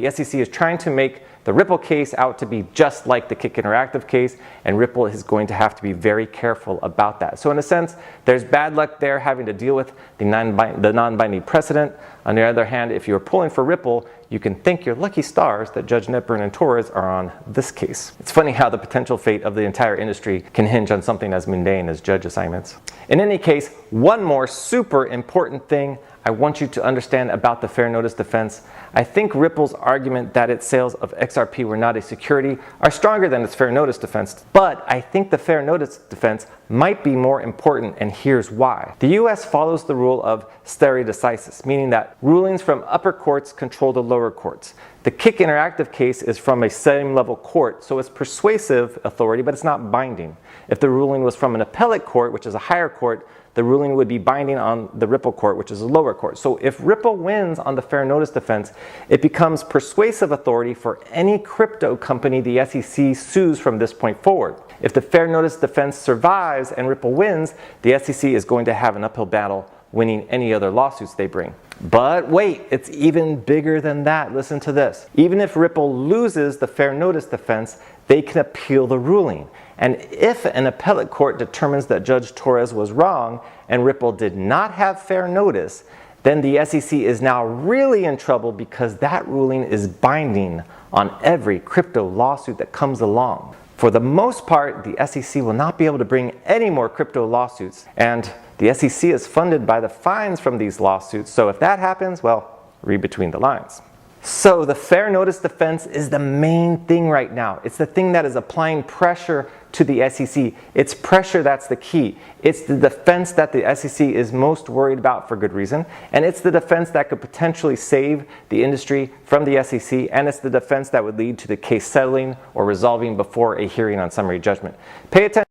The SEC is trying to make the Ripple case out to be just like the Kik Interactive case, and Ripple is going to have to be very careful about that. So in a sense, there's bad luck there having to deal with the non-binding precedent. On the other hand, if you're pulling for Ripple, you can thank your lucky stars that Judge Netburn and Torres are on this case. It's funny how the potential fate of the entire industry can hinge on something as mundane as judge assignments. In any case, one more super important thing I want you to understand about the fair notice defense. I think Ripple's argument that its sales of XRP were not a security are stronger than its fair notice defense, but I think the fair notice defense might be more important, and here's why. The US follows the rule of stare decisis, meaning that rulings from upper courts control the lower courts. The Kik Interactive case is from a same level court, so it's persuasive authority, but it's not binding. If the ruling was from an appellate court, which is a higher court, the ruling would be binding on the Ripple court, which is a lower court. So if Ripple wins on the fair notice defense, it becomes persuasive authority for any crypto company the SEC sues from this point forward. If the fair notice defense survives and Ripple wins, the SEC is going to have an uphill battle winning any other lawsuits they bring. But wait, it's even bigger than that. Listen to this. Even if Ripple loses the fair notice defense, they can appeal the ruling. And if an appellate court determines that Judge Torres was wrong and Ripple did not have fair notice, then the SEC is now really in trouble because that ruling is binding on every crypto lawsuit that comes along. For the most part, the SEC will not be able to bring any more crypto lawsuits, and the SEC is funded by the fines from these lawsuits, so if that happens, well, read between the lines. So the fair notice defense is the main thing right now. It's the thing that is applying pressure to the SEC. It's pressure that's the key. It's the defense that the SEC is most worried about for good reason, and it's the defense that could potentially save the industry from the SEC, and it's the defense that would lead to the case settling or resolving before a hearing on summary judgment. Pay attention.